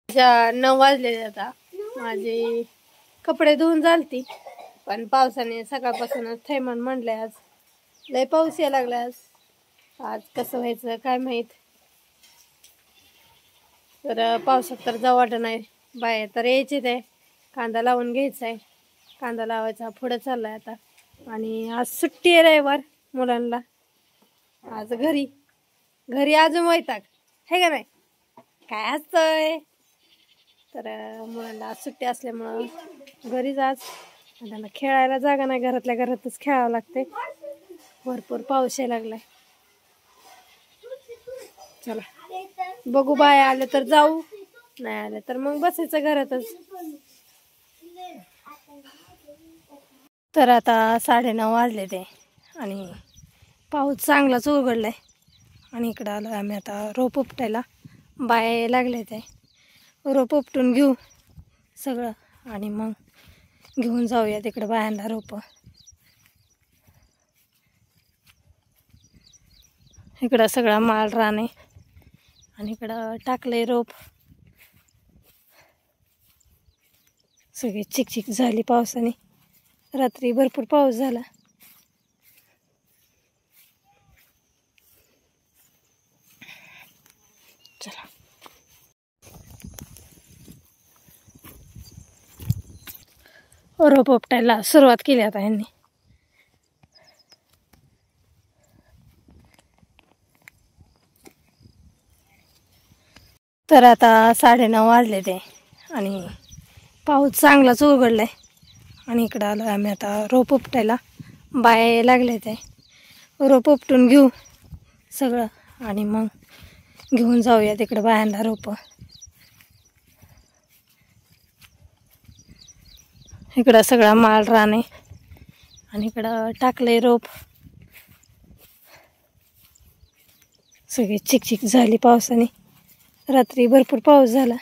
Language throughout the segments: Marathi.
9 वाजले आता. माझे कपडे धुवून झालती पण पावसाने सकाळपासूनच थैमान म्हणले. आज लय पाऊस यायला लागला. आज कसं व्हायचं काय माहित. तर पावसात तर जाऊ वाटत नाही. बाहेर तर यायचे ते कांदा लावून घ्यायचा आहे. कांदा लावायचा पुढे चाललाय आता. आणि आज सुट्टी आहे रविवार मुलांना. आज घरी अजून वैताग हे का नाही काय असतंय. तर मुलांना आज सुट्टी असल्यामुळं घरीच आज. त्यांना खेळायला जागा नाही. घरातल्या घरातच खेळावं लागते. भरपूर पाऊस यायला लागलाय. चला बघू बाय आले तर जाऊ नाही आले तर मग बसायचं घरातच. तर आता 9:30 वाजले ते आणि पाऊस चांगलाच उघडलाय. आणि इकडं आलो आम्ही आता रोप उपटायला. बाय लागले ते रोप उपटून घेऊ सगळं आणि मग घेऊन जाऊया तिकडं बायांना रोप. इकडं सगळा माल राणे आणि इकडं टाकलंय रोप. सगळी चिकचिक झाली पावसाने. रात्री भरपूर पाऊस झाला. चला रोप उपटायला सुरुवात केली आता यांनी. तर आता 9:30 वाजले ते आणि पाऊस चांगलाच उघडलाय. आणि इकडं आलो आम्ही आता रोप उपटायला. बाय लागले ते रोप उपटून घेऊ सगळं आणि मग घेऊन जाऊया तिकडं बायांना रोप. इकडं सगळा माल राणे आणि इकडं टाकलंय रोप. सगळी चिकचिक झाली पावसाने. रात्री भरपूर पाऊस झाला.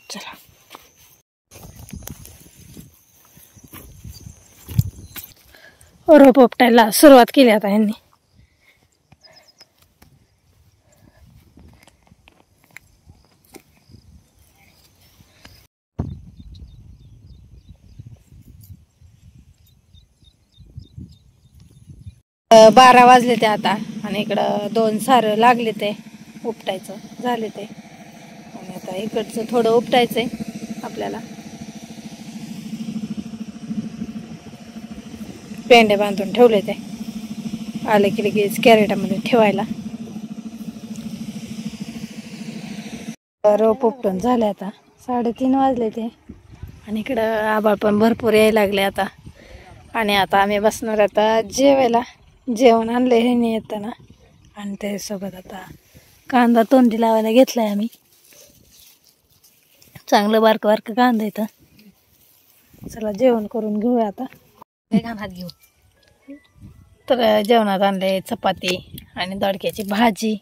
चला रोप उपटायला सुरुवात केली आता यांनी. बारा वाजले ते आता आणि इकडं 2 सारं लागले ते उपटायचं झाले ते. आणि आता इकडचं थोडं उपटायचंय आपल्याला. पेंडे बांधून ठेवले ते आले की लगेच कॅरेटामध्ये ठेवायला. रोप उपटून झाले आता. 3:30 वाजले ते आणि इकडं आभाळ पण भरपूर यायला लागले आता. आणि आता आम्ही बसणार आता जेवायला. जेवण आणले हे नाही येताना आणि त्यासोबत आता कांदा तोंडी लावायला घेतलाय आम्ही. चांगलं बारकं बारकं कांदा येतं. चला जेवण करून घेऊया आता. हात घेऊ. तर जेवणात आणले चपाती आणि दोडक्याची भाजी.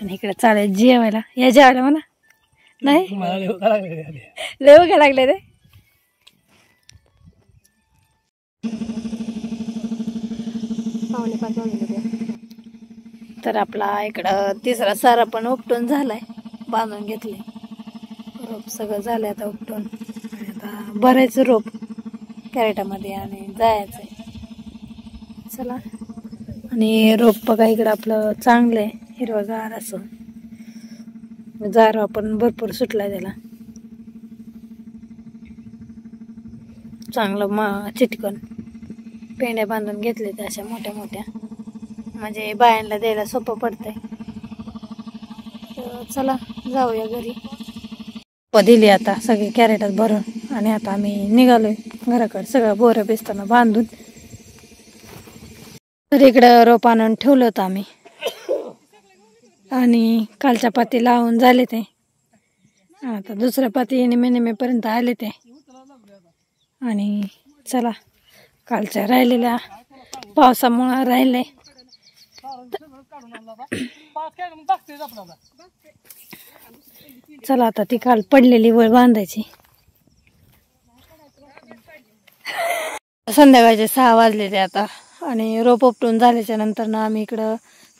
आणि इकडे चालेल जेवायला. या जेवायला म्हणा. नाही लय उगा लागले रे. तर आपला इकडं 3रा सारा पण उपटून झालाय. बांधून घेतले रोप सगळं झालंय आता उपटून. आणि आता भरायचं रोप कॅरेटामध्ये आणि जायचंय. चला आणि रोप बघा इकडं आपलं चांगलं आहे हिरवगार असं. जारवा पण भरपूर सुटलाय त्याला. चांगलं चिटकन पेंड्या बांधून घेतले त्या अशा मोठ्या मोठ्या. म्हणजे बायांना द्यायला सोपं पडतंय. तर चला जाऊया घरी. दिली आता सगळी कॅरेटात भरून आणि आता आम्ही निघालोय घराकडे. सगळं बोरं बेसताना बांधून. तर इकडं रोप आणून ठेवलं होतं आम्ही आणि कालच्या पाती लावून झाले ते. आता दुसऱ्या पाती नेहमीपर्यंत आले ते. आणि चला कालच्या राहिलेल्या पावसामुळे राहिले. चला आता ती काल पडलेली वळ बांधायची. संध्याकाळचे 6 वाजले ते आता आणि रोप उपटून झाल्याच्या नंतर ना आम्ही इकडं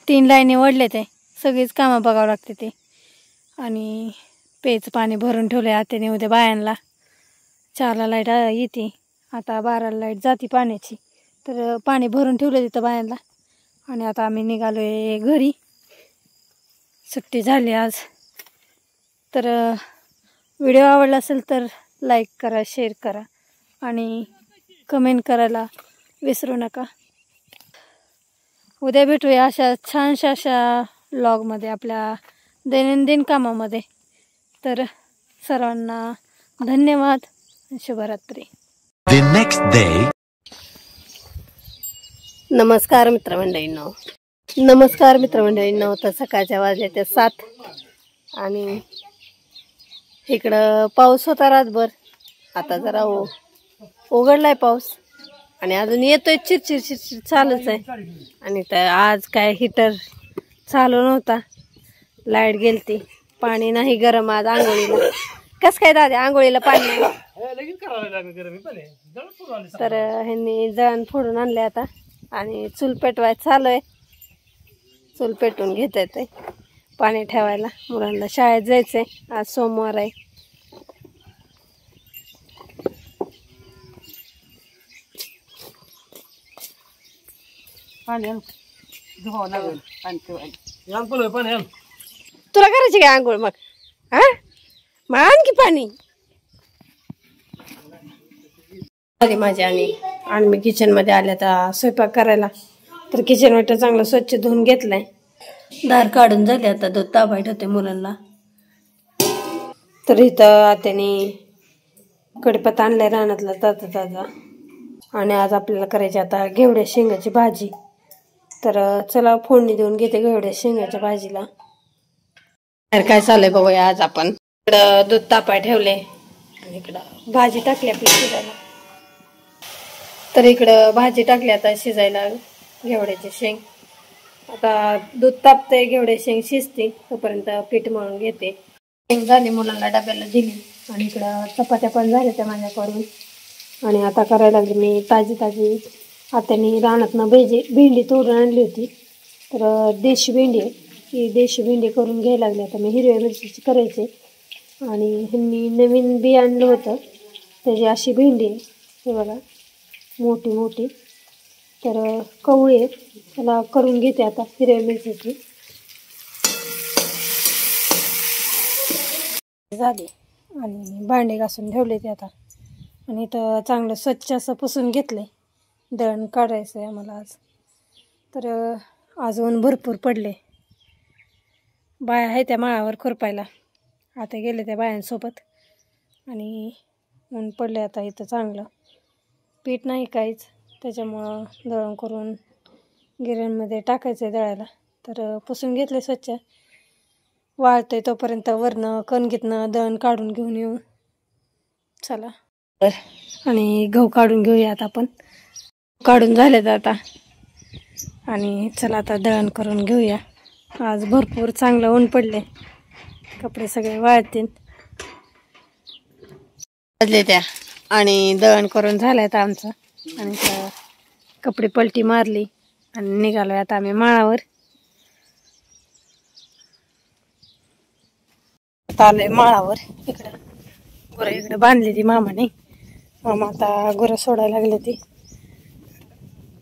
3 लाईनी वडले ते सगळीच कामं बघावं लागते ते. आणि प्यायचं पाणी भरून ठेवलं आहे आत्याने. उद्या बायांना 4ला लाईट येते, आता 12ला लाईट जाते पाण्याची. तर पाणी भरून ठेवलं तिथं बायांना. आणि आता आम्ही निघालो आहे घरी. सुट्टी झाली आज. तर व्हिडिओ आवडला असेल तर लाईक करा, शेअर करा आणि कमेंट करायला विसरू नका. उद्या भेटूया अशा छानशा अशा व्लॉगमध्ये, आपल्या दैनंदिन कामामध्ये. तर सर्वांना धन्यवाद. शुभरात्री. नमस्कार मित्रमंडळींनो. तर सकाळच्या वाजल्या त्या 7 आणि इकडं पाऊस होता रातभर. आता जरा उघडलाय पाऊस आणि अजून येतोय, चिरचिर चिरचिर चालूच आहे. आणि तर आज काय हिटर चालू नव्हता, लाईट गेलती. पाणी नाही गरम आज आंघोळीला. कस काय दादा आंघोळीला पाणी नाही? तर ह्यांनी जळण फोडून आणले आता आणि चूल पेटवायचं चालू आहे. चूल पेटवून घेत येते पाणी ठेवायला. मुलांना शाळेत जायचंय, आज सोमवार आहे. तुला करायची काय आंघोळ मग? मग आणखी पाणी आली माझी. आणि मी किचन मध्ये आले आता स्वयंपाक करायला. तर किचन वाटं चांगलं स्वच्छ धुवून घेतलंय. दार काढून झाले, आता दूध तापायला होते मुलांना. तर इथं त्याने कढीपत्ता आणलाय रानातला ताजा ताजा. आणि आज आपल्याला करायची आता घेवड्या शेंगाची भाजी. तर चला फोडणी देऊन घेते घेवड्या शेंगाच्या भाजीला. तर काय चाललंय बघूया आज आपण. इकडं दूध तापाय ठेवले आणि इकडं भाजी टाकली आपली शिजायला. तर इकडं भाजी टाकली आता शिजायला घेवड्याची शेंग. आता दूध तापतंय, घेवड्या शेंग शिजते तोपर्यंत पीठ मळून घेते. शेंग झाली, मुलांना डब्याला दिली. आणि इकडं चपात्या पण झाल्या त्या माझ्याकडून. आणि आता करायला लागली मी ताजी ताजी. आत्याने रानातनं भेंडी तोडून आणली होती. तर देशी भेंडी आहे, ती देशी भेंडी करून घ्यायला लागली. आता मी हिरव्या मिरचीची करायचे. आणि ह्यांनी नवीन बी आणलं होतं, त्याची अशी भेंडी आहे, हे बघा मोठी मोठी. तर कवळी आहे, त्याला करून घेते आता हिरव्या मिरचीची. झाली आणि भांडे घासून ठेवले ते आता. आणि इथं चांगलं स्वच्छ असं पुसून घेतले. दळण काढायचं आहे आम्हाला आज. तर आज ऊन भरपूर पडले. बाया आहे त्या माळावर खुरपायला, आता गेले त्या बायांसोबत. आणि ऊन पडले आता इथं चांगलं. पीठ नाही काहीच, त्याच्यामुळं दळण करून गिरणमध्ये टाकायचं आहे दळायला. तर पुसून घेतले स्वच्छ. वाळतंय तोपर्यंत वरनं कणगीतनं दळण काढून घेऊन येऊ. चला. आणि गहू काढून घेऊयात आपण. काढून झालेत आता. आणि चला आता दळण करून घेऊया. आज भरपूर चांगलं ऊन पडले, कपडे सगळे वाळतील. वाजले त्या आणि दळण करून झालंय आता आमचं. आणि कपडे पलटी मारली आणि निघालोय आता आम्ही माळावर. आलोय माळावर. इकडं गुरं इकडे बांधलेली मामाने. मामा आता गुरं सोडायला लागले ती.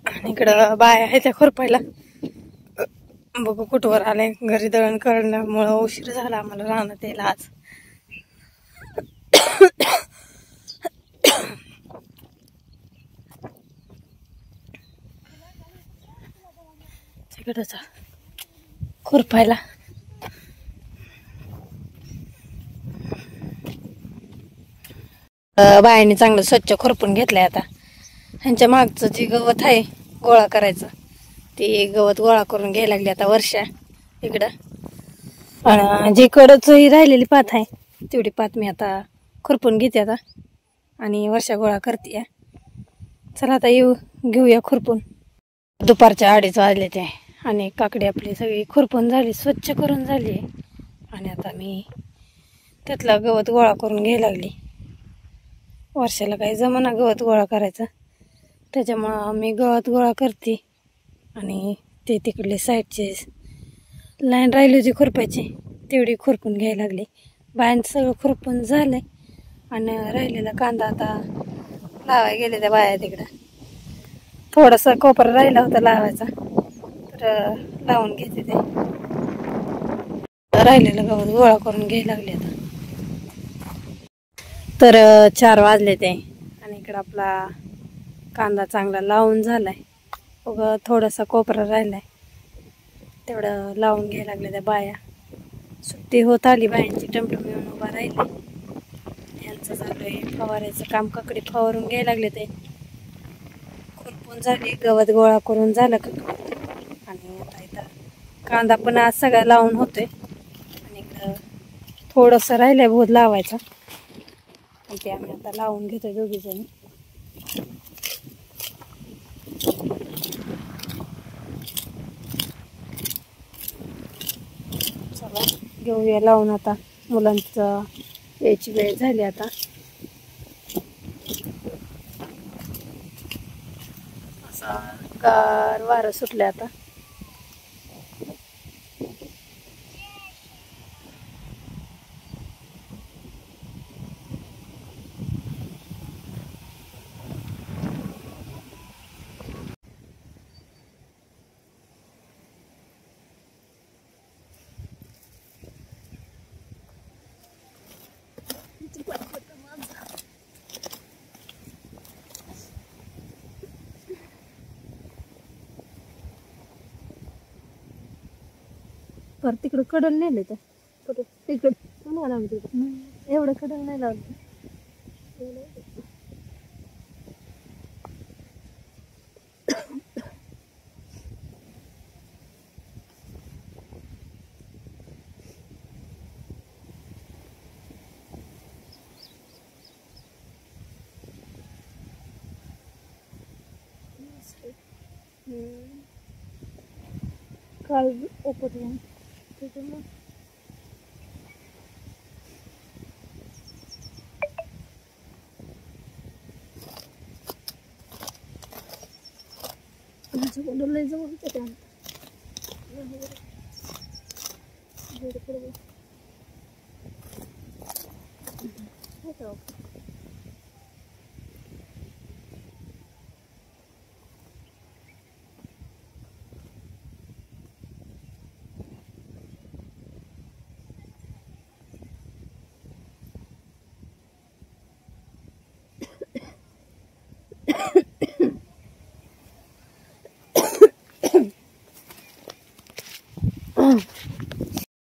आणि इकडं बाया आहे त्या खुरपायला. बघू कुठवर आले. घरी दळण करण्यामुळं उशीर झाला आम्हाला रानात यायला आज. तिकडंच खुरपायला. बायाने चांगलं स्वच्छ खुरपून घेतलंय आता. ह्यांच्या मागचं जे गवत आहे गोळा करायचं, ते गवत गोळा करून घ्यायला लागले आता वर्षा इकडं. जे कडच ही राहिलेली पात आहे तेवढी पात मी आता खुरपून घेते आता. आणि वर्षा गोळा करते. चला आता घेऊया खुरपून. दुपारच्या 2:30 वाजले ते. आणि काकडी आपली सगळी खुरपून झाली, स्वच्छ करून झाली. आणि आता मी त्यातला गवत गोळा करून घ्यायला लागली. वर्षाला काही जमाना गवत गोळा करायचा. त्याच्यामुळं मी गवत गोळा करते आणि ते तिकडले साईडचे लाईन राहिली होती खुरपायची तेवढी खुरपून घ्यायला लागली. बायांचं सगळं खुरपून झालंय आणि राहिलेला कांदा आता लावायला गेले त्या बाया तिकडं. थोडासा कोपरा राहिला होता लावायचा तर लावून घेते ते. राहिलेलं गवत गोळा करून घ्यायला लागले आता. तर 4 वाजले ते आणि इकडं आपला कांदा चांगला लावून झालाय. उगा थोडासा कोपरा राहिलाय तेवढं लावून घ्यायला लागले त्या बाया. सुट्टी होत आली बायांची, टमटम येऊन उभा राहिले. यांचं झालंय फवारायचं काम. काकडी फवारून घ्यायला लागले ते. खुरपून झाली, गवत गोळा करून झालं का आणि आता इथं कांदा पण आज सगळा लावून होतोय आणि इकडं थोडंसं राहिलंय बहुत लावायचं आणि ते आम्ही आता लावून घेतोय दोघी जणी. चला घेऊया लावून आता. मुलांचं यायची वेळ झाली आता. असा गार वारं सुटले आता. पर तिकडं कडल नेले तर तिकड नाही लावलं तिकडं. एवढं कडल नाही लावलं. काल ओपटलं त्याच्यामुळे माझं लय जवळ होतं त्या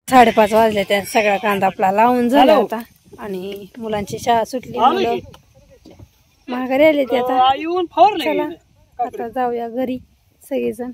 साडेपाच वाजले. त्या सगळा कांदा आपला लावून झाला होता आणि मुलांची शाळा सुटली. मुलं माघारी आले ते आता. चला आता जाऊया घरी सगळेजण.